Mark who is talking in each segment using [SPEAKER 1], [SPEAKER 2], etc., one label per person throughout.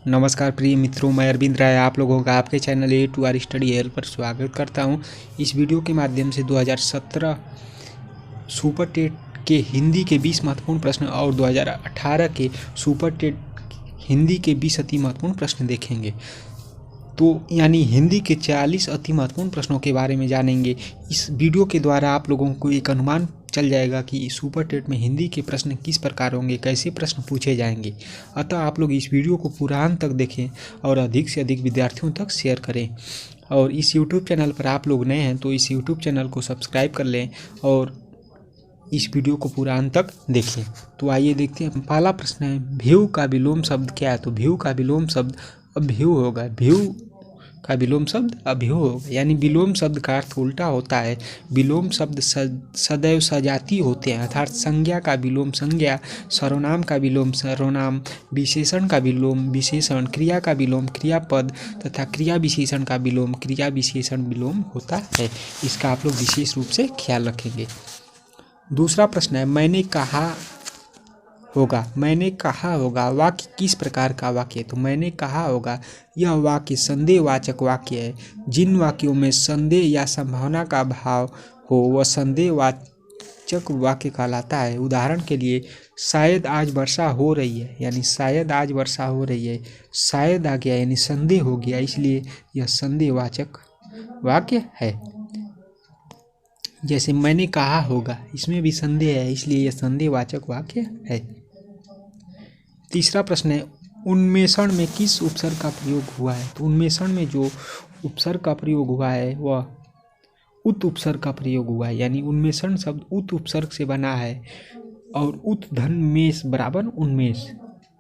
[SPEAKER 1] नमस्कार प्रिय मित्रों, मैं अरविंद राय आप लोगों का आपके channel A two R study help पर स्वागत करता हूं। इस वीडियो के माध्यम से 2017 सुपर टेट के हिंदी के 20 महत्वपूर्ण प्रश्न और 2018 के सुपर टेट हिंदी के 20 अति महत्वपूर्ण प्रश्न देखेंगे। तो यानी हिंदी के 40 अति महत्वपूर्ण प्रश्नों के बारे में जानेंगे। इस वीडियो के द्वारा आप लोगों को एक अनुमान चल जाएगा कि सुपर टेट में हिंदी के प्रश्न किस प्रकार होंगे, कैसे प्रश्न पूछे जाएंगे। अतः आप लोग इस वीडियो को पूरा अंत तक देखें और अधिक से अधिक विद्यार्थियों तक शेयर करें। और इस यूट्यूब चैनल पर आप लोग नए हैं तो इस यूट्यूब चैनल को सब्सक्राइब कर लें और इस वीडियो को पूरा अंत तक देखें। तो आइए देखते हैं। पहला प्रश्न है, भ्यू का विलोम शब्द क्या है? तो भ्यू का विलोम शब्द अभ्यू होगा। भ्यू का विलोम शब्द अभ्यू होगा, यानी विलोम शब्द का अर्थ उल्टा होता है। विलोम शब्द सदैव सजाती होते हैं, अर्थात संज्ञा का विलोम संज्ञा, सर्वनाम का विलोम सर्वनाम, विशेषण का विलोम विशेषण, क्रिया का विलोम क्रियापद तथा क्रिया विशेषण का विलोम क्रिया विशेषण विलोम होता है। इसका आप लोग विशेष रूप से ख्याल रखेंगे। दूसरा प्रश्न है, मैंने कहा होगा। मैंने कहा होगा वाक्य किस प्रकार का वाक्य है? तो मैंने कहा होगा यह वाक्य संदेहवाचक वाक्य है। जिन वाक्यों में संदेह या संभावना का भाव हो वह संदेहवाचक वाक्य कहलाता है। उदाहरण के लिए, शायद आज वर्षा हो रही है, यानी शायद आज वर्षा हो रही है। शायद आ गया यानी संदेह हो गया, इसलिए यह संदेहवाचक वाक्य है। जैसे मैंने कहा होगा, इसमें भी संदेह है, इसलिए यह संदेहवाचक वाक्य है। तीसरा प्रश्न है, उन्मेषण में किस उपसर्ग का प्रयोग हुआ है? तो उन्मेषण में जो उपसर्ग का प्रयोग हुआ है वह उत उपसर्ग का प्रयोग हुआ है, यानी उन्मेषण शब्द उत उपसर्ग से बना है। और उत धन मेष बराबर उन्मेष,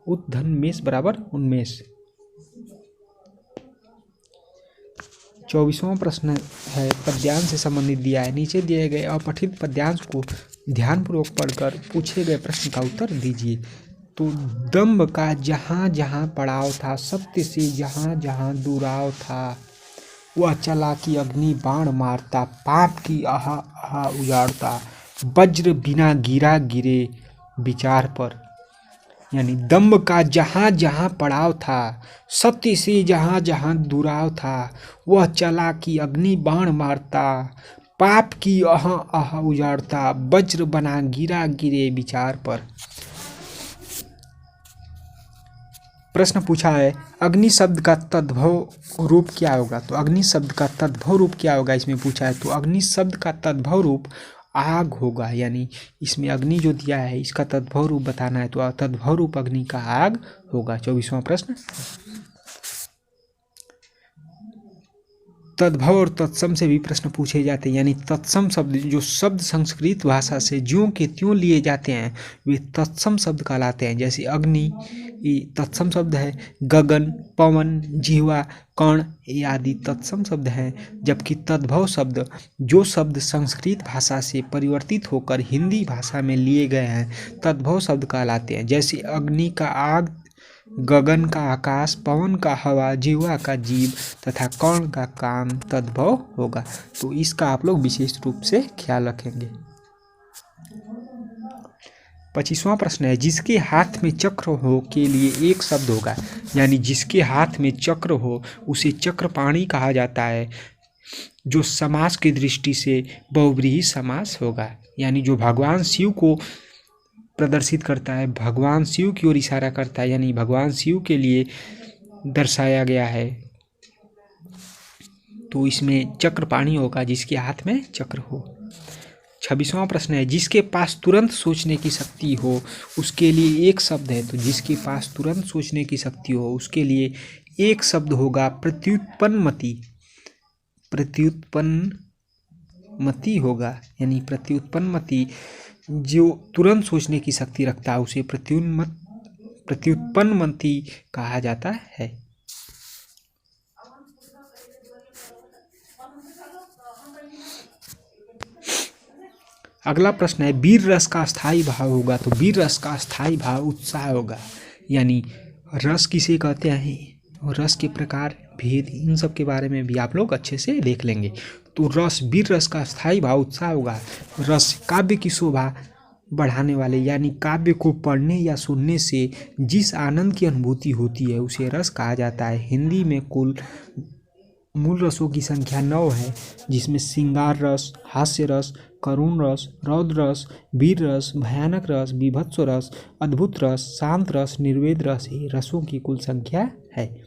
[SPEAKER 1] उत धन मेष बराबर उन्मेष। 24वां प्रश्न है, पद्यांश से संबंधित दिया है। नीचे दिए गए अपठित पद्यांश को ध्यानपूर्वक पढ़कर पूछे गए प्रश्न का उत्तर दीजिए। तो दंभ का जहाँ जहाँ पड़ाव था, सत्य से जहाँ जहाँ दुराव था, वह चालाकी अग्नि बाण मारता, पाप की आहा आहा उजाड़ता, वज्र बिना गिरा गिरे विचार पर। यानी दंभ का जहाँ जहाँ पड़ाव था, सत्य से जहाँ जहाँ दुराव था, वह चालाकी अग्नि बाण मारता, पाप की आहा आहा उजाड़ता, वज्र बना गिरा गिरे विचार पर। प्रश्न पूछा है, अग्नि शब्द का तद्भव रूप क्या होगा? तो अग्नि शब्द का तद्भव रूप क्या होगा इसमें पूछा है। तो अग्नि शब्द का तद्भव रूप आग होगा, यानी इसमें अग्नि जो दिया है इसका तद्भव रूप बताना है, तो तद्भव रूप अग्नि का आग होगा। 24वां प्रश्न, तद्भव और तत्सम से भी प्रश्न पूछे जाते हैं, यानी तत्सम शब्द जो शब्द संस्कृत भाषा से ज्यों के त्यों लिए जाते हैं वे तत्सम शब्द कहलाते हैं। जैसे अग्नि तत्सम शब्द है, गगन, पवन, जिह्वा, कर्ण आदि तत्सम शब्द हैं। जबकि तद्भव शब्द जो शब्द संस्कृत भाषा से परिवर्तित होकर हिंदी भाषा में लिए गए हैं तद्भव शब्द कहलाते हैं। जैसे अग्नि का आग, गगन का आकाश, पवन का हवा, जिह्वा का जीव तथा कर्ण का कान तद्भव होगा। तो इसका आप लोग विशेष रूप से ख्याल रखेंगे। 25वां प्रश्न है, जिसके हाथ में चक्र हो के लिए एक शब्द होगा, यानी जिसके हाथ में चक्र हो उसे चक्रपाणी कहा जाता है। जो समास की दृष्टि से बहुव्रीहि समास होगा, यानी जो भगवान शिव को प्रदर्शित करता है, भगवान शिव की ओर इशारा करता है, यानी भगवान शिव के लिए दर्शाया गया है, तो इसमें चक्रपाणी होगा जिसके हाथ में चक्र हो। 26वां प्रश्न है, जिसके पास तुरंत सोचने की शक्ति हो उसके लिए एक शब्द है। तो जिसके पास तुरंत सोचने की शक्ति हो उसके लिए एक शब्द होगा प्रत्युत्पन्नमति। प्रत्युत्पन्नमति होगा, यानी प्रत्युत्पन्नमति जो तुरंत सोचने की शक्ति रखता है उसे प्रत्युत्पन्नमति कहा जाता है। अगला प्रश्न है, वीर रस का स्थायी भाव होगा। तो वीर रस का स्थायी भाव उत्साह होगा, यानी रस किसे कहते हैं, रस के प्रकार भेद इन सब के बारे में भी आप लोग अच्छे से देख लेंगे। तो वीर रस का स्थायी भाव उत्साह होगा। रस काव्य की शोभा बढ़ाने वाले, यानी काव्य को पढ़ने या सुनने से जिस आनंद की अनुभूति होती है उसे रस कहा जाता है। हिंदी में कुल मूल रसों की संख्या 9 है, जिसमें श्रृंगार रस, हास्य रस, करुण रस, रौद्र रस, वीर रस, भयानक रस, बीभत्स रस, अद्भुत रस, शांत रस, निर्वेद रस ही रसों की कुल संख्या है।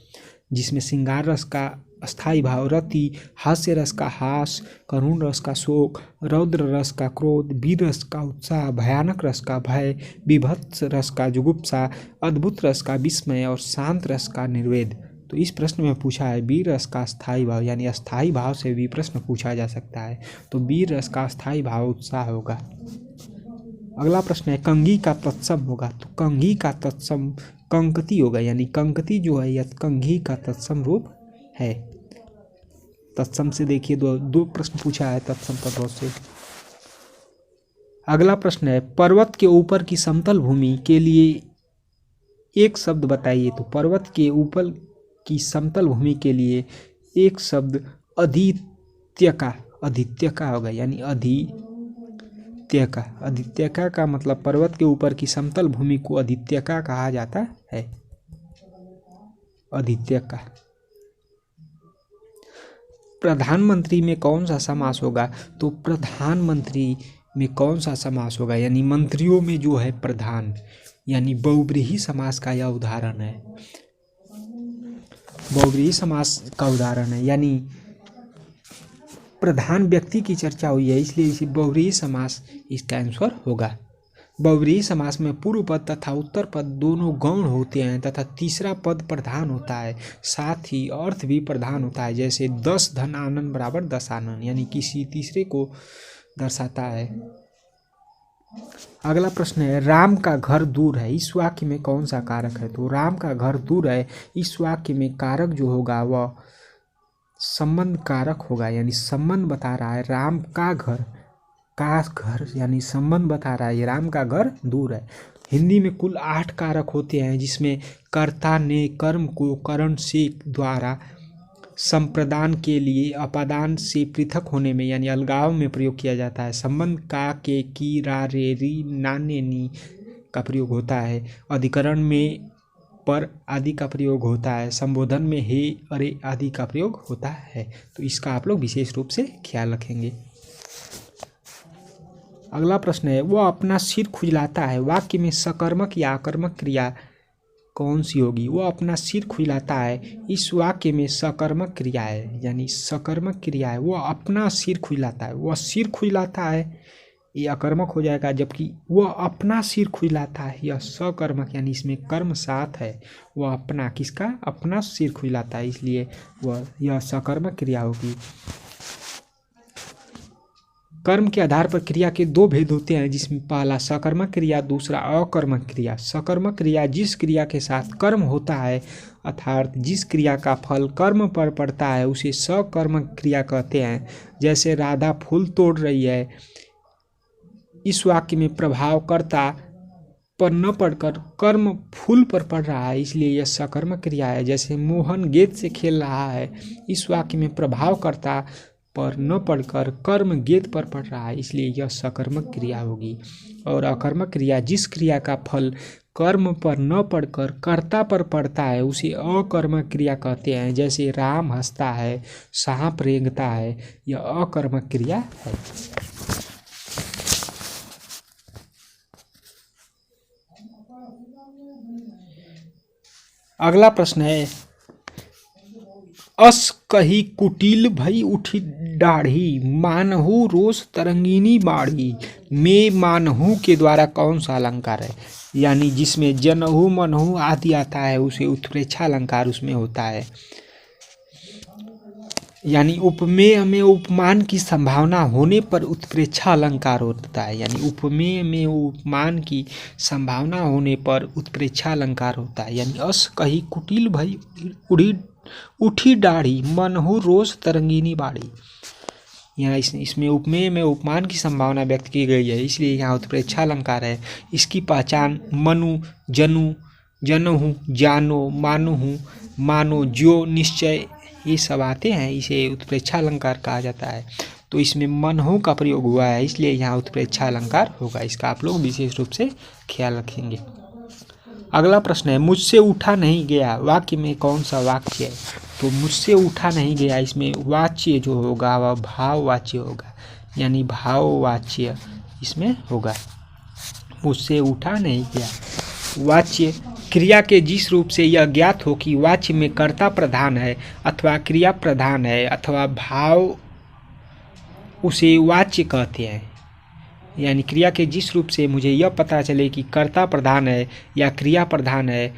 [SPEAKER 1] जिसमें श्रृंगार रस का अस्थायी भाव रति, हास्य रस का हास, करुण रस का शोक, रौद्र रस का क्रोध, वीर रस का उत्साह, भयानक रस का भय, बीभत्स रस का जुगुप्सा, अद्भुत रस का विस्मय और शांत रस का निर्वेद। तो इस प्रश्न में पूछा है वीर रस का स्थायी भाव, यानी अस्थायी भाव से भी प्रश्न पूछा जा सकता है। तो वीर रस का स्थायी भाव उत्साह होगा। अगला प्रश्न है कंघी का तत्सम होगा, तो कंघी का तत्सम कंकती होगा, यानी कंकती जो है यह कंघी का तत्सम रूप है। तत्सम से देखिए दो प्रश्न पूछा है तत्सम पदों से। अगला प्रश्न है पर्वत के ऊपर की समतल भूमि के लिए एक शब्द बताइए। तो पर्वत के ऊपर की समतल भूमि के लिए एक शब्द अधित्यका होगा, यानी अधित्यका का मतलब पर्वत के ऊपर की समतल भूमि को अधित्यका कहा जाता है। अधित्यका। प्रधानमंत्री में कौन सा समास होगा? तो प्रधानमंत्री में कौन सा समास होगा, यानी मंत्रियों में जो है प्रधान, यानी बहुब्रीहि समास का यह उदाहरण है। बहुब्रीहि समास का उदाहरण है, यानी प्रधान व्यक्ति की चर्चा हुई है, इसलिए इसे बहुब्रीहि समास इसका आंसर होगा। बहुब्रीहि समास में पूर्व पद तथा उत्तर पद दोनों गौण होते हैं तथा तीसरा पद प्रधान होता है, साथ ही अर्थ भी प्रधान होता है। जैसे 10 धन आनन बराबर 10 आनन, यानी किसी तीसरे को दर्शाता है। अगला प्रश्न है राम का घर दूर है, इस वाक्य में कौन सा कारक है? तो राम का घर दूर है, इस वाक्य में कारक जो होगा वह संबंध कारक होगा, यानी संबंध बता रहा है। राम का घर यानी संबंध बता रहा है, ये राम का घर दूर है। हिंदी में कुल 8 कारक होते हैं, जिसमें कर्ता ने कर्म को करण से द्वारा संप्रदान के लिए अपादान से पृथक होने में, यानी अलगाव में प्रयोग किया जाता है। संबंध का, के, की, रा, रे, री, नाने, नी का प्रयोग होता है। अधिकरण में पर आदि का प्रयोग होता है। संबोधन में हे, अरे आदि का प्रयोग होता है। तो इसका आप लोग विशेष रूप से ख्याल रखेंगे। अगला प्रश्न है वो अपना सिर खुजलाता है, वाक्य में सकर्मक या आकर्मक क्रिया कौन सी होगी? वो अपना सिर खुजलाता है, इस वाक्य में सकर्मक क्रिया है, यानी सकर्मक क्रिया है। वो अपना सिर खुजलाता है, वह सिर खुजलाता है, ये अकर्मक हो जाएगा। जबकि वह अपना सिर खुजलाता है, यह सकर्मक, यानी इसमें कर्म साथ है। वह अपना किसका? अपना सिर खुजलाता है, इसलिए यह सकर्मक क्रिया होगी। कर्म के आधार पर क्रिया के 2 भेद होते हैं, जिसमें पहला सकर्मक क्रिया, दूसरा अकर्मक क्रिया। सकर्मक क्रिया जिस क्रिया के साथ कर्म होता है, अर्थात जिस क्रिया का फल कर्म पर पड़ता है, उसे सकर्मक क्रिया कहते हैं। जैसे राधा फूल तोड़ रही है, इस वाक्य में प्रभाव कर्ता पर न पड़कर कर्म फूल पर पड़ रहा है, इसलिए यह सकर्मक क्रिया है। जैसे मोहन गेंद से खेल रहा है, इस वाक्य में प्रभाव कर्ता पर न पड़कर कर्म गेंद पर पड़ रहा है, इसलिए यह सकर्मक क्रिया होगी। और अकर्मक क्रिया जिस क्रिया का फल कर्म पर न पड़कर कर्ता पर पड़ता है, उसे अकर्मक क्रिया कहते हैं। जैसे राम हंसता है, सांप रेंगता है, यह अकर्मक क्रिया है। अगला प्रश्न है अस कही कुटिल भई उठी दाढ़ी, मानहु रोष तरंगिनी बाढ़ी में मानहु के द्वारा कौन सा अलंकार है? यानी जिसमें जनहु मनहु आदि आता है, उसे उत्प्रेक्षा अलंकार उसमें होता है। यानी उपमेय में उपमान की संभावना होने पर उत्प्रेक्षा अलंकार होता है, यानी उपमेय में उपमान की संभावना होने पर उत्प्रेक्षा अलंकार होता है। यानी अस कही कुटिल भई उठी दाढ़ी, मनहु रोष तरंगिनी बाढ़ी, यहाँ इसमें उपमेय में उपमान की संभावना व्यक्त की गई है, इसलिए यहाँ उत्प्रेक्षा अलंकार है। इसकी पहचान मनु, जनु, जनहु, जानो, मानुहु, मानो, ज्यो, निश्चय ये सब आते हैं, इसे उत्प्रेक्षा अलंकार कहा जाता है। तो इसमें मन हो का प्रयोग हुआ है, इसलिए यहाँ उत्प्रेक्षा अलंकार होगा। इसका आप लोग विशेष रूप से ख्याल रखेंगे। अगला प्रश्न है, मुझसे उठा नहीं गया वाक्य में कौन सा वाक्य है? तो मुझसे उठा नहीं गया, इसमें वाच्य जो होगा वह भाववाच्य होगा, यानी भाववाच्य इसमें होगा। मुझसे उठा नहीं गया वाच्य क्रिया के जिस रूप से यह ज्ञात हो कि वाच्य में कर्ता प्रधान है अथवा क्रिया प्रधान है अथवा भाव, उसे वाच्य कहते हैं। यानी क्रिया के जिस रूप से मुझे यह पता चले कि कर्ता प्रधान है या क्रिया प्रधान है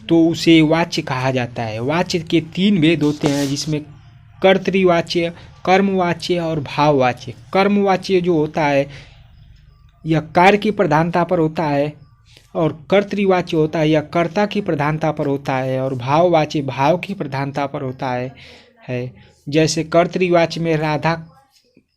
[SPEAKER 1] तो उसे वाच्य कहा जाता है। वाच्य के 3 भेद होते हैं, जिसमें कर्तृवाच्य, कर्मवाच्य और भाववाच्य। कर्मवाच्य जो होता है यह कार्य की प्रधानता पर होता है, और कर्तृवाच्य होता है यह कर्ता की प्रधानता पर होता है, और भाववाच्य भाव की प्रधानता पर होता है। जैसे कर्तृवाच्य में राधा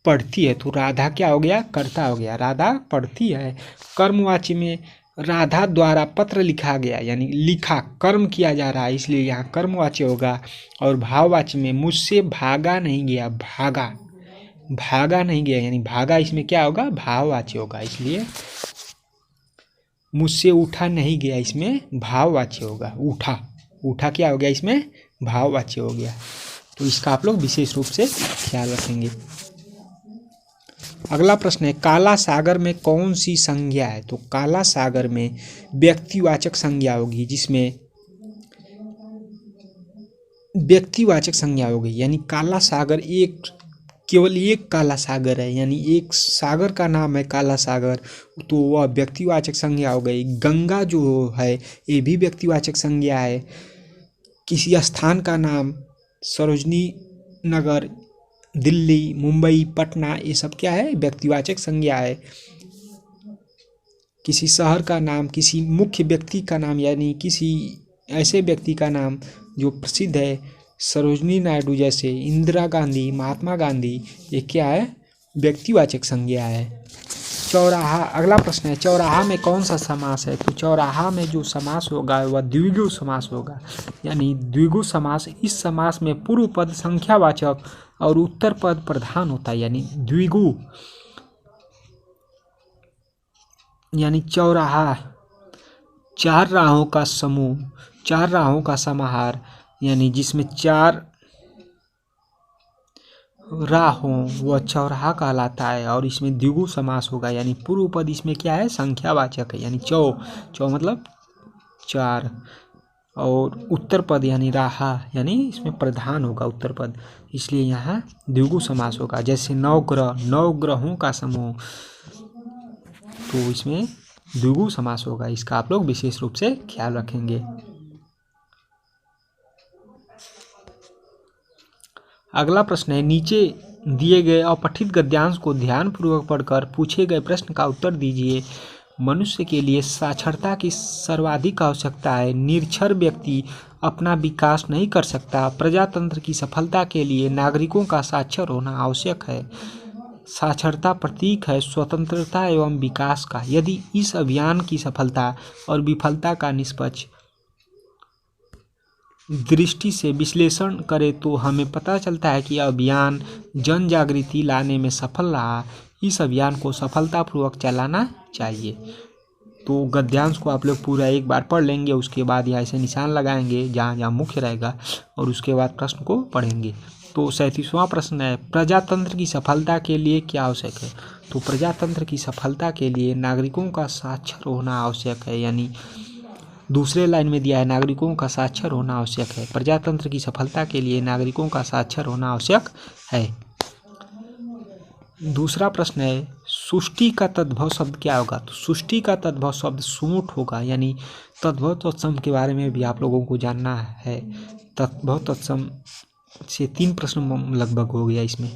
[SPEAKER 1] पढ़ती है तो राधा क्या हो गया? कर्ता हो गया, राधा पढ़ती है। कर्मवाच्य में राधा द्वारा पत्र लिखा गया, यानी लिखा, कर्म किया जा रहा है, इसलिए यहाँ कर्मवाच्य होगा। और भाववाच्य में मुझसे भागा नहीं गया, भागा नहीं गया, यानी भागा इसमें क्या होगा? भाववाच्य होगा, इसलिए मुझसे उठा नहीं गया इसमें भाववाच्य होगा। उठा क्या हो गया? इसमें भाववाच्य हो गया। तो इसका आप लोग विशेष रूप से ख्याल रखेंगे। अगला प्रश्न है, काला सागर में कौन सी संज्ञा है? तो काला सागर में व्यक्तिवाचक संज्ञा होगी, जिसमें व्यक्तिवाचक संज्ञा होगी, यानी काला सागर केवल एक काला सागर है, यानी एक सागर का नाम है काला सागर, तो वह व्यक्तिवाचक संज्ञा हो गई। गंगा जो है ये भी व्यक्तिवाचक संज्ञा है। किसी स्थान का नाम सरोजनी नगर, दिल्ली, मुंबई, पटना, ये सब क्या है? व्यक्तिवाचक संज्ञा है। किसी शहर का नाम, किसी मुख्य व्यक्ति का नाम, यानी किसी ऐसे व्यक्ति का नाम जो प्रसिद्ध है, सरोजनी नायडू जैसे, इंदिरा गांधी, महात्मा गांधी, ये क्या है? व्यक्तिवाचक संज्ञा है। चौराहा, अगला प्रश्न है, चौराहा में कौन सा समास है? तो चौराहा में जो समास होगा वह द्विगु समास होगा, यानी द्विगु समास। इस समास में पूर्व पद संख्यावाचक और उत्तर पद प्रधान होता है, यानी द्विगु, यानी चौराहा 4 राहों का समूह, 4 राहों का समाहार, यानी जिसमें 4 राह हो वह चौराहा कहलाता है। और इसमें द्विगु समास होगा, यानी पूर्व पद इसमें क्या है? संख्यावाचक है, यानी चौ मतलब 4, और उत्तर पद यानी राहा, यानी इसमें प्रधान होगा उत्तर पद, इसलिए यहाँ द्विगु समास होगा। जैसे 9 ग्रह, 9 ग्रहों का समूह, तो इसमें द्विगु समास होगा। इसका आप लोग विशेष रूप से ख्याल रखेंगे। अगला प्रश्न है, नीचे दिए गए अपठित गद्यांश को ध्यानपूर्वक पढ़कर पूछे गए प्रश्न का उत्तर दीजिए। मनुष्य के लिए साक्षरता की सर्वाधिक आवश्यकता है। निरक्षर व्यक्ति अपना विकास नहीं कर सकता। प्रजातंत्र की सफलता के लिए नागरिकों का साक्षर होना आवश्यक है। साक्षरता प्रतीक है स्वतंत्रता एवं विकास का। यदि इस अभियान की सफलता और विफलता का निष्पक्ष दृष्टि से विश्लेषण करें तो हमें पता चलता है कि यह अभियान जन जागृति लाने में सफल रहा। इस अभियान को सफलतापूर्वक चलाना चाहिए। तो गद्यांश को आप लोग पूरा एक बार पढ़ लेंगे, उसके बाद यहाँ ऐसे निशान लगाएंगे जहाँ जहाँ मुख्य रहेगा, और उसके बाद प्रश्न को पढ़ेंगे। तो 37वां प्रश्न है, प्रजातंत्र की सफलता के लिए क्या आवश्यक है? तो प्रजातंत्र की सफलता के लिए नागरिकों का साक्षर होना आवश्यक है, यानी दूसरे लाइन में दिया है नागरिकों का साक्षर होना आवश्यक है। प्रजातंत्र की सफलता के लिए नागरिकों का साक्षर होना आवश्यक है। दूसरा प्रश्न है, सुष्टि का तद्भव शब्द क्या होगा? तो सुष्टि का तद्भव शब्द सोंठ होगा, यानी तद्भव तत्सम के बारे में भी आप लोगों को जानना है। तद्भव तत्सम से 3 प्रश्न लगभग हो गया इसमें।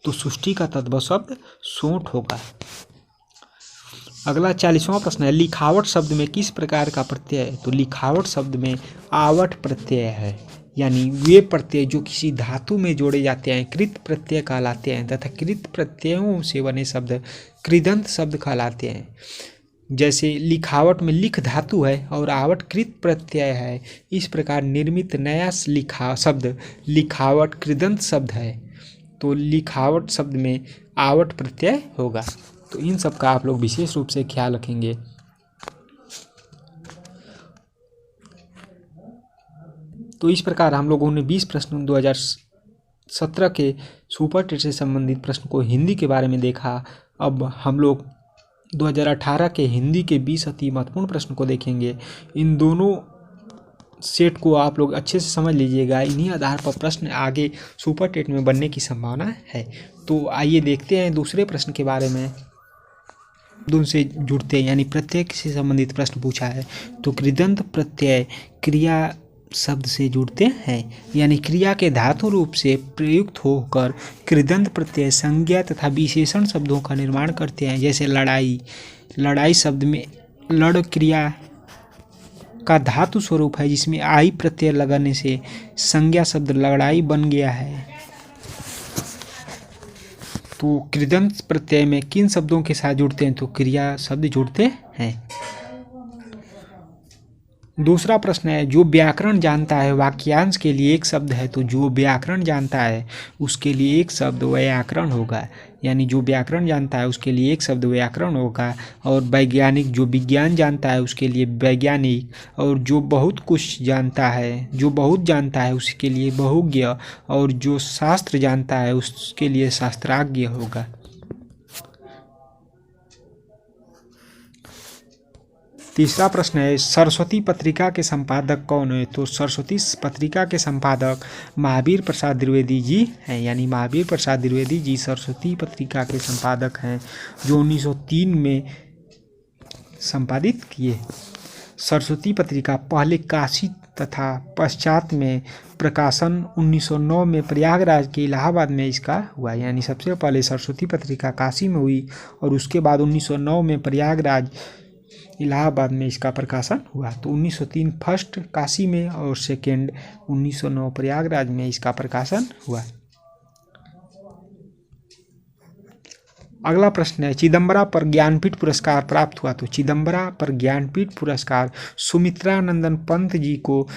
[SPEAKER 1] तो सुष्टि का तद्भव शब्द सोंठ होगा। अगला 40वां प्रश्न है, लिखावट शब्द में किस प्रकार का प्रत्यय है? तो लिखावट शब्द में आवट प्रत्यय है, यानी वे प्रत्यय जो किसी धातु में जोड़े जाते हैं कृत प्रत्यय कहलाते हैं, तथा कृत प्रत्ययों से बने शब्द कृदंत शब्द कहलाते हैं। जैसे लिखावट में लिख धातु है और आवट कृत प्रत्यय है, इस प्रकार निर्मित नया लिखा शब्द लिखावट कृदंत शब्द है। तो लिखावट शब्द में आवट प्रत्यय होगा। तो इन सब का आप लोग विशेष रूप से ख्याल रखेंगे। तो इस प्रकार हम लोगों ने 20 प्रश्न 2017 के सुपर टेट से संबंधित प्रश्न को हिंदी के बारे में देखा। अब हम लोग 2018 के हिंदी के 20 अति महत्वपूर्ण प्रश्न को देखेंगे। इन दोनों सेट को आप लोग अच्छे से समझ लीजिएगा। इन्हीं आधार पर प्रश्न आगे सुपर टेट में बनने की संभावना है। तो आइए देखते हैं दूसरे प्रश्न के बारे में। उनसे जुड़ते यानी प्रत्यय से संबंधित प्रश्न पूछा है। तो कृदंत प्रत्यय क्रिया शब्द से जुड़ते हैं, यानी क्रिया के धातु रूप से प्रयुक्त होकर कृदंत प्रत्यय संज्ञा तथा विशेषण शब्दों का निर्माण करते हैं। जैसे लड़ाई, लड़ाई शब्द में लड़ क्रिया का धातु स्वरूप है, जिसमें आई प्रत्यय लगाने से संज्ञा शब्द लड़ाई बन गया है। तो कृदंत प्रत्यय में किन शब्दों के साथ जुड़ते हैं? तो क्रिया शब्द जुड़ते हैं। दूसरा प्रश्न है, जो व्याकरण जानता है वाक्यांश के लिए एक शब्द है। तो जो व्याकरण जानता है उसके लिए एक शब्द व्याकरण होगा, यानी जो व्याकरण जानता है उसके लिए एक शब्द व्याकरण होगा। और वैज्ञानिक, जो विज्ञान जानता है उसके लिए वैज्ञानिक। और जो बहुत कुछ जानता है, जो बहुत जानता है उसके लिए बहुज्ञ। और जो शास्त्र जानता है उसके लिए शास्त्राज्ञ होगा। तीसरा प्रश्न है, सरस्वती पत्रिका के संपादक कौन है? तो सरस्वती पत्रिका के संपादक महावीर प्रसाद द्विवेदी जी हैं, यानी महावीर प्रसाद द्विवेदी जी सरस्वती पत्रिका के संपादक हैं, जो 1903 में संपादित किए। सरस्वती पत्रिका पहले काशी तथा पश्चात में प्रकाशन 1909 में प्रयागराज के इलाहाबाद में इसका हुआ। यानी सबसे पहले सरस्वती पत्रिका काशी में हुई और उसके बाद 1909 में प्रयागराज इलाहाबाद में इसका प्रकाशन हुआ। तो 1903 फर्स्ट काशी में और सेकेंड 1909 प्रयागराज में इसका प्रकाशन हुआ। अगला प्रश्न है, चिदंबरा पर ज्ञानपीठ पुरस्कार प्राप्त हुआ। तो चिदंबरा पर ज्ञानपीठ पुरस्कार सुमित्रानंदन पंत जी को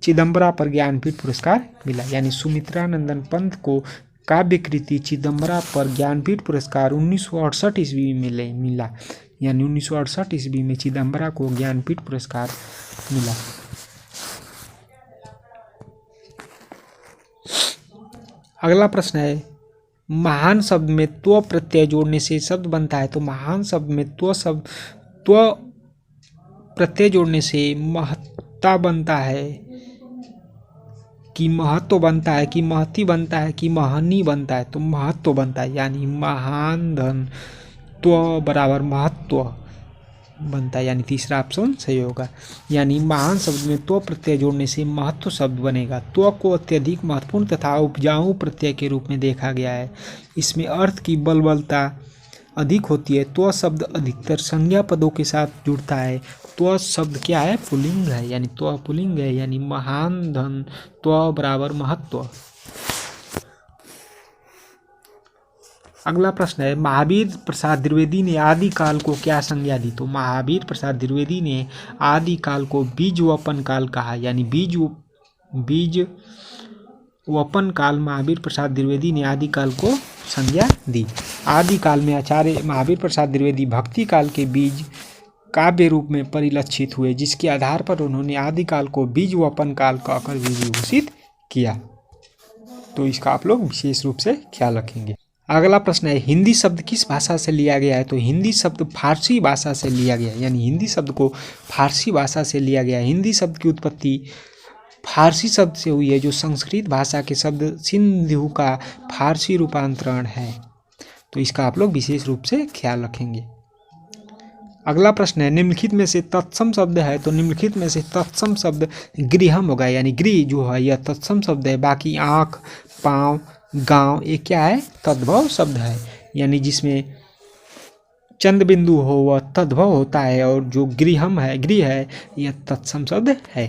[SPEAKER 1] चिदंबरा पर ज्ञानपीठ पुरस्कार मिला। यानी सुमित्रानंदन पंत को काव्य कृति चिदंबरा पर ज्ञानपीठ पुरस्कार 1968 ईस्वी में मिला। यानी 1968 ईस्वी में चिदंबरा को ज्ञानपीठ पुरस्कार मिला। अगला प्रश्न है, महान शब्द में त्व प्रत्यय जोड़ने से शब्द बनता है। तो महान शब्द में त्व प्रत्यय जोड़ने से महत्ता बनता है, कि महत्व बनता है, कि महती बनता है, कि महनी बनता है। तो महत्व बनता है, यानी महान धन त्व बराबर महत्व बनता है, यानी तीसरा ऑप्शन सही होगा। यानी महान शब्द में त्व प्रत्यय जोड़ने से महत्व शब्द बनेगा। त्व को अत्यधिक महत्वपूर्ण तथा उपजाऊ प्रत्यय के रूप में देखा गया है। इसमें अर्थ की बलबलता अधिक होती है। त्व शब्द अधिकतर संज्ञा पदों के साथ जुड़ता है। त्व शब्द क्या है? पुल्लिंग है, यानी त्व पुल्लिंग है, यानी महान धन त्व बराबर महत्व। अगला प्रश्न है, महावीर प्रसाद द्विवेदी ने आदि काल को क्या संज्ञा दी? तो महावीर प्रसाद द्विवेदी ने आदि काल को बीज वपन काल कहा। यानी बीज वपन काल महावीर प्रसाद द्विवेदी ने आदि काल को संज्ञा दी। आदि काल में आचार्य महावीर प्रसाद द्विवेदी भक्ति काल के बीज काव्य रूप में परिलक्षित हुए, जिसके आधार पर उन्होंने आदि काल को बीज वपन काल कहकर विभूषित किया। तो इसका आप लोग विशेष रूप से ख्याल रखेंगे। अगला प्रश्न है, हिंदी शब्द किस भाषा से लिया गया है? तो हिंदी शब्द फारसी भाषा से लिया गया है, यानी हिंदी शब्द को फारसी भाषा से लिया गया है। हिंदी शब्द की उत्पत्ति फारसी शब्द से हुई है, जो संस्कृत भाषा के शब्द सिंधु का फारसी रूपांतरण है। तो इसका आप लोग विशेष रूप से ख्याल रखेंगे। अगला प्रश्न है, निम्नलिखित में से तत्सम शब्द है। तो निम्नलिखित में से तत्सम शब्द गृहम होगा, यानी गृह जो है यह तत्सम शब्द है। बाकी आँख, पाँव, गांव ये क्या है? तद्भव शब्द है, यानी जिसमें चंद बिंदु हो वह तद्भव होता है। और जो गृहम है, गृह है, यह तत्सम शब्द है।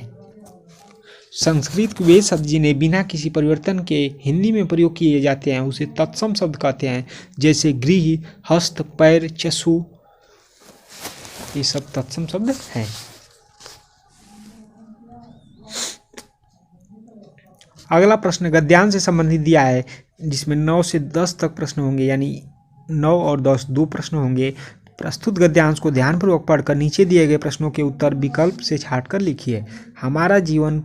[SPEAKER 1] संस्कृत के वे शब्द जिन्हें बिना किसी परिवर्तन के हिंदी में प्रयोग किए जाते हैं उसे तत्सम शब्द कहते हैं। जैसे गृह, हस्त, पैर, चक्षु, ये सब तत्सम शब्द हैं। अगला प्रश्न गद्यांश से संबंधित दिया है, जिसमें 9 से 10 तक प्रश्न होंगे, यानी 9 और 10 दो प्रश्न होंगे। प्रस्तुत गद्यांश को ध्यानपूर्वक पढ़कर नीचे दिए गए प्रश्नों के उत्तर विकल्प से छांटकर लिखिए। हमारा जीवन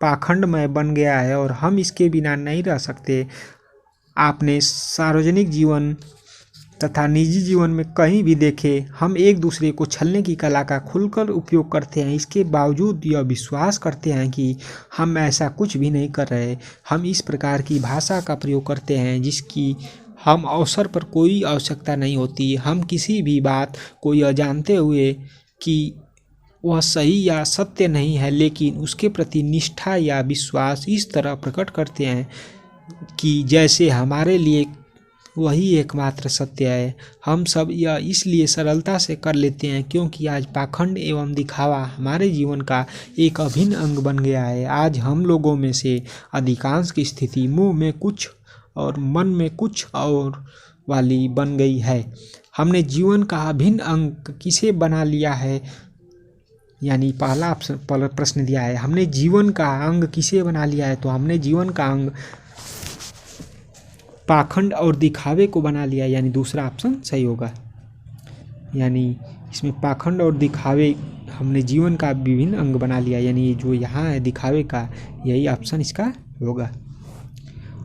[SPEAKER 1] पाखंडमय बन गया है और हम इसके बिना नहीं रह सकते। आपने सार्वजनिक जीवन तथा निजी जीवन में कहीं भी देखे, हम एक दूसरे को छलने की कला का खुलकर उपयोग करते हैं। इसके बावजूद यह विश्वास करते हैं कि हम ऐसा कुछ भी नहीं कर रहे। हम इस प्रकार की भाषा का प्रयोग करते हैं जिसकी हम अवसर पर कोई आवश्यकता नहीं होती। हम किसी भी बात को यह जानते हुए कि वह सही या सत्य नहीं है, लेकिन उसके प्रति निष्ठा या विश्वास इस तरह प्रकट करते हैं कि जैसे हमारे लिए वही एकमात्र सत्य है। हम सब यह इसलिए सरलता से कर लेते हैं क्योंकि आज पाखंड एवं दिखावा हमारे जीवन का एक अभिन्न अंग बन गया है। आज हम लोगों में से अधिकांश की स्थिति मुंह में कुछ और मन में कुछ और वाली बन गई है। हमने जीवन का अभिन्न अंग किसे बना लिया है, यानी पहला प्रश्न दिया है, हमने जीवन का अंग किसे बना लिया है, तो हमने जीवन का अंग पाखंड और दिखावे को बना लिया, यानी दूसरा ऑप्शन सही होगा। यानी इसमें पाखंड और दिखावे हमने जीवन का विभिन्न अंग बना लिया, यानी जो यहाँ है दिखावे का, यही ऑप्शन इसका होगा।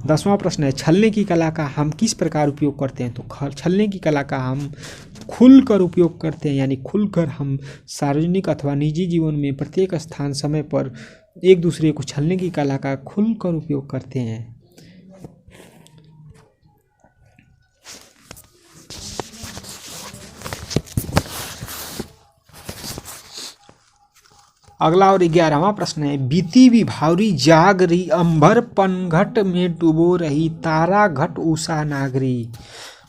[SPEAKER 1] 10वां प्रश्न है, छलने की कला का हम किस प्रकार उपयोग करते हैं, तो छलने की कला का हम खुलकर उपयोग करते हैं, यानी खुलकर हम सार्वजनिक अथवा निजी जीवन में प्रत्येक स्थान समय पर एक दूसरे को छलने की कला का खुलकर उपयोग करते हैं। अगला और 11वां प्रश्न है, बीती विभावरी जाग रही अंबर पनघट में डूबो रही तारा घट उषा नागरी।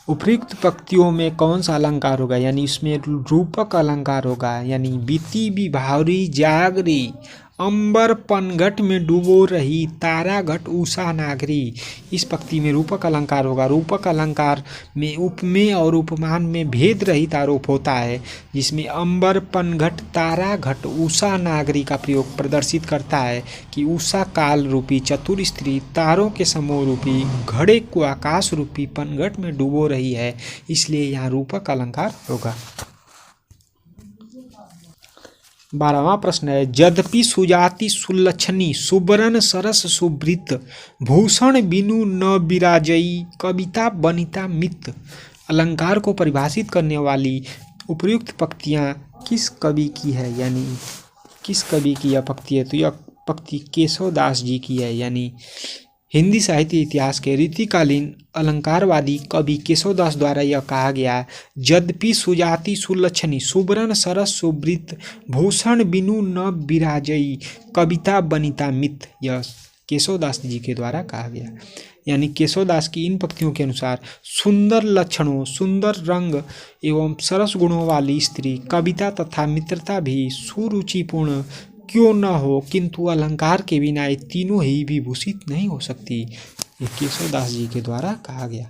[SPEAKER 1] उपयुक्त पंक्तियों में कौन सा अलंकार होगा, यानी इसमें रूपक अलंकार होगा। यानी बीती विभावरी जाग रही अंबर पनघट में डूबो रही तारा घट उषा नागरी, इस पंक्ति में रूपक अलंकार होगा। रूपक अलंकार में उपमेय और उपमान में भेद रहित आरोप होता है, जिसमें अंबर पनघट तारा घट उषा नागरी का प्रयोग प्रदर्शित करता है कि उषा काल रूपी चतुर स्त्री तारों के समूह रूपी घड़े को आकाश रूपी पनघट में डूबो रही है, इसलिए यहाँ रूपक अलंकार होगा। 12वां प्रश्न है, यद्यपि सुजाति सुलक्षणी सुबरन सरस सुवृत भूषण बिनु न विराजई कविता बनिता मित। अलंकार को परिभाषित करने वाली उपयुक्त पंक्तियाँ किस कवि की है, यानी किस कवि की यह पंक्ति है, तो यह पंक्ति केशव दास जी की है। यानी हिंदी साहित्य इतिहास के रीतिकालीन अलंकारवादी कवि केशवदास द्वारा यह कहा गया, यद्यपि सुजाति सुलक्षणी सुबरन सरस सुवृत भूषण बिनु न विराजई कविता बनिता मित, यह केशवदास जी के द्वारा कहा गया। यानी केशवदास की इन पंक्तियों के अनुसार सुंदर लक्षणों, सुंदर रंग एवं सरस गुणों वाली स्त्री कविता तथा मित्रता भी सुरुचिपूर्ण क्यों न हो, किंतु अलंकार के बिना ये तीनों ही विभूषित नहीं हो सकती, ये केशवदास जी के द्वारा कहा गया।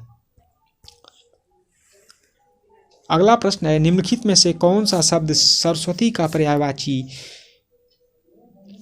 [SPEAKER 1] अगला प्रश्न है, निम्नलिखित में से कौन सा शब्द सरस्वती का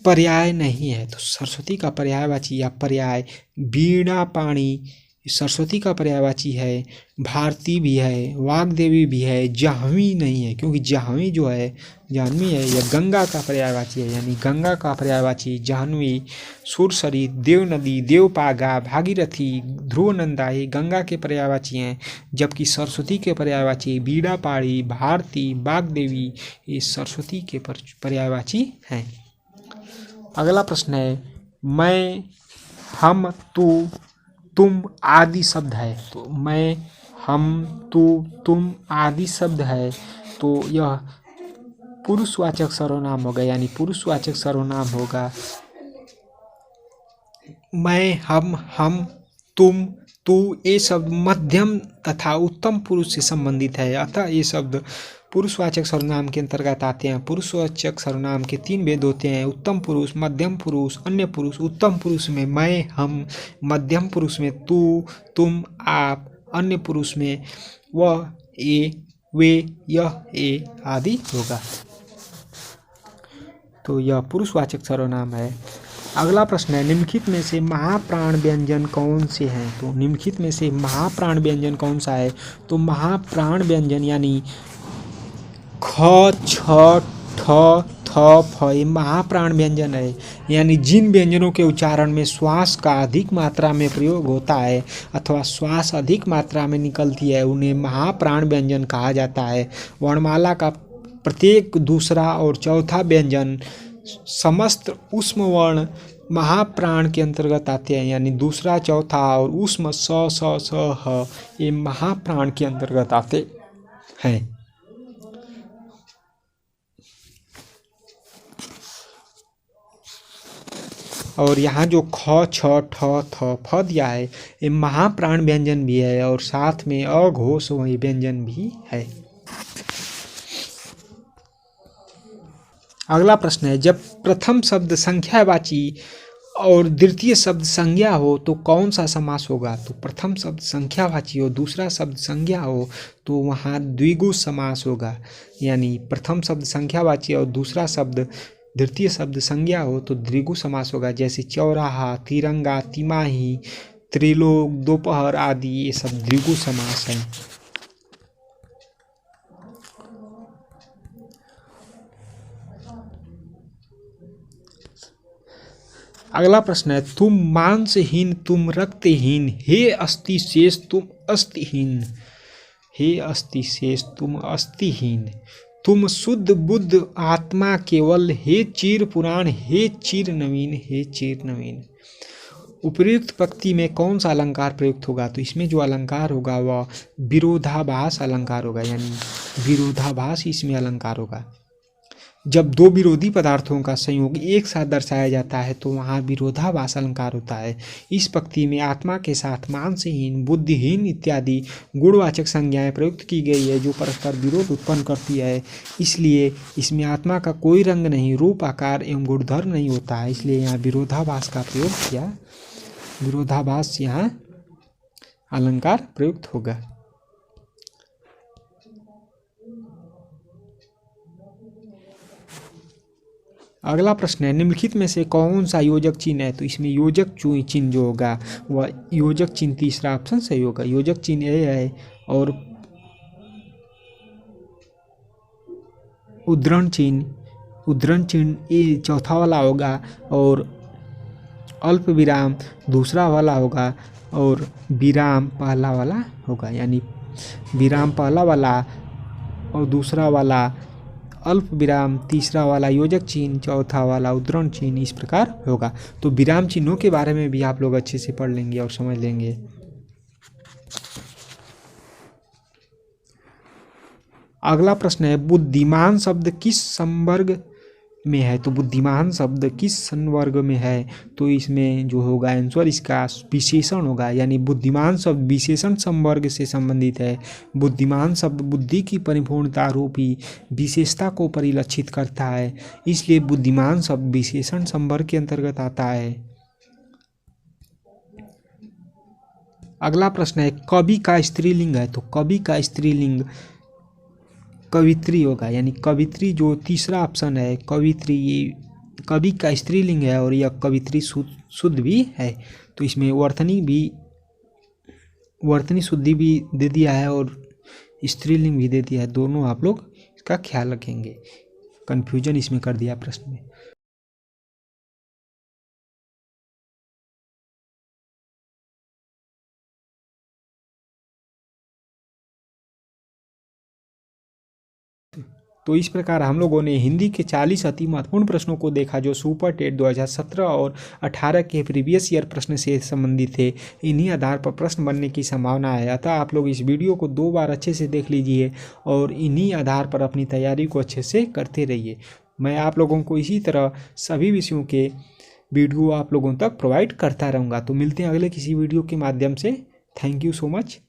[SPEAKER 1] पर्याय नहीं है, तो सरस्वती का पर्यायवाची या पर्याय वीणा पाणी सरस्वती का पर्यायवाची है, भारती भी है, वाग्देवी भी है, जाह्नवी नहीं है, क्योंकि जाह्नवी जो है जाह्नवी है यह गंगा का पर्यायवाची है। यानी गंगा का पर्यायवाची जाह्नवी, सुरसरी, देवनदी, देवपागा, भागीरथी, ध्रुवनंदा ये गंगा के पर्यायवाची हैं, जबकि सरस्वती के पर्यायवाची वीणा पाणी, भारती, वाग्देवी ये सरस्वती के पर्यायवाची हैं। अगला प्रश्न है, मैं, हम, तू, तुम आदि शब्द है, तो मैं, हम, तू, तुम आदि शब्द है, तो यह पुरुषवाचक सर्वनाम होगा। यानी पुरुषवाचक सर्वनाम होगा। मैं, हम, तुम, तू ये शब्द मध्यम तथा उत्तम पुरुष से संबंधित है, अतः ये शब्द पुरुषवाचक सर्वनाम के अंतर्गत आते हैं। पुरुषवाचक सर्वनाम के 3 भेद होते हैं, उत्तम पुरुष, मध्यम पुरुष, अन्य पुरुष। उत्तम पुरुष में मैं, हम, मध्यम पुरुष में तू, तुम, आप, अन्य पुरुष में वह, ये, वे, यह, ये आदि होगा। तो यह पुरुषवाचक सर्वनाम है। अगला प्रश्न है, निम्नलिखित में से महाप्राण व्यंजन कौन से हैं? तो निम्नलिखित में से महाप्राण व्यंजन कौन सा है? तो महाप्राण व्यंजन यानी ख, छ, ठ, थ, फ ये महाप्राण व्यंजन है। यानी जिन व्यंजनों के उच्चारण में श्वास का अधिक मात्रा में प्रयोग होता है अथवा श्वास अधिक मात्रा में निकलती है उन्हें महाप्राण व्यंजन कहा जाता है। वर्णमाला का प्रत्येक दूसरा और चौथा व्यंजन समस्त ऊष्म वर्ण महाप्राण के अंतर्गत आते हैं। यानी दूसरा, चौथा और ऊष्म स, स, ह ये महाप्राण के अंतर्गत आते हैं। और यहाँ जो ख, छ, ठ, थ, फ दिया है ये महाप्राण व्यंजन भी है और साथ में अघोष वही व्यंजन भी है। अगला प्रश्न है, जब प्रथम शब्द संख्यावाची और द्वितीय शब्द संज्ञा हो तो कौन सा समास होगा? तो प्रथम शब्द संख्यावाची हो, दूसरा शब्द संज्ञा हो तो वहाँ द्विगु समास होगा। यानी प्रथम शब्द संख्यावाची और दूसरा शब्द द्वितीय शब्द संज्ञा हो तो द्विगु समास होगा। जैसे चौराहा, तिरंगा, तिमाही, त्रिलोक, दोपहर आदि ये सब द्विगु समास हैं। अगला प्रश्न है, तुम मांसहीन तुम रक्तहीन, हे अस्थि शेष तुम अस्थिहीन, हे अस्थि शेष तुम अस्थिहीन, तुम शुद्ध बुद्ध आत्मा केवल, हे चिर पुराण, हे चिर नवीन, हे चिर नवीन। उपर्युक्त पंक्ति में कौन सा अलंकार प्रयुक्त होगा? तो इसमें जो अलंकार होगा वह विरोधाभास अलंकार होगा। यानी विरोधाभास इसमें अलंकार होगा। जब दो विरोधी पदार्थों का संयोग एक साथ दर्शाया जाता है तो वहाँ विरोधाभास अलंकार होता है। इस पंक्ति में आत्मा के साथ मांसहीन, बुद्धिहीन इत्यादि गुणवाचक संज्ञाएं प्रयुक्त की गई है जो परस्पर विरोध उत्पन्न करती है। इसलिए इसमें आत्मा का कोई रंग नहीं, रूप, आकार एवं गुणधर्म नहीं होता है। इसलिए यहाँ विरोधाभास का प्रयोग किया, विरोधाभास यहाँ अलंकार प्रयुक्त होगा। अगला प्रश्न है, निम्नलिखित में से कौन सा योजक चिन्ह है? तो इसमें योजक चिन्ह जो होगा वह योजक चिन्ह तीसरा ऑप्शन सही होगा। योजक चिन्ह ए है और उद्धरण चिन्ह ए चौथा वाला होगा और अल्प विराम दूसरा वाला होगा और विराम पहला वाला होगा। यानी विराम पहला वाला और दूसरा वाला अल्प विराम, तीसरा वाला योजक चिन्ह, चौथा वाला उद्धरण चिन्ह, इस प्रकार होगा। तो विराम चिन्हों के बारे में भी आप लोग अच्छे से पढ़ लेंगे और समझ लेंगे। अगला प्रश्न है, बुद्धिमान शब्द किस संवर्ग में है? तो बुद्धिमान शब्द किस संवर्ग में है? तो इसमें जो होगा आंसर इसका विशेषण होगा। यानी बुद्धिमान शब्द विशेषण संवर्ग से संबंधित है। बुद्धिमान शब्द बुद्धि की परिपूर्णता रूपी विशेषता को परिलक्षित करता है, इसलिए बुद्धिमान शब्द विशेषण संवर्ग के अंतर्गत आता है। अगला प्रश्न है, कवि का स्त्रीलिंग है? तो कवि का स्त्रीलिंग कवित्री होगा। यानी कवित्री जो तीसरा ऑप्शन है कवित्री, ये कवि का स्त्रीलिंग है और यह कवित्री शुद्ध भी है। तो इसमें वर्तनी शुद्धि भी दे दिया है और स्त्रीलिंग भी दे दिया है। दोनों आप लोग इसका ख्याल रखेंगे, कन्फ्यूजन इसमें कर दिया प्रश्न में। तो इस प्रकार हम लोगों ने हिंदी के 40 अति महत्वपूर्ण प्रश्नों को देखा जो सुपर टेट 2017 और 18 के प्रीवियस ईयर प्रश्न से संबंधित थे। इन्हीं आधार पर प्रश्न बनने की संभावना है, अतः आप लोग इस वीडियो को 2 बार अच्छे से देख लीजिए और इन्हीं आधार पर अपनी तैयारी को अच्छे से करते रहिए। मैं आप लोगों को इसी तरह सभी विषयों के वीडियो आप लोगों तक प्रोवाइड करता रहूँगा। तो मिलते हैं अगले किसी वीडियो के माध्यम से। Thank you so much.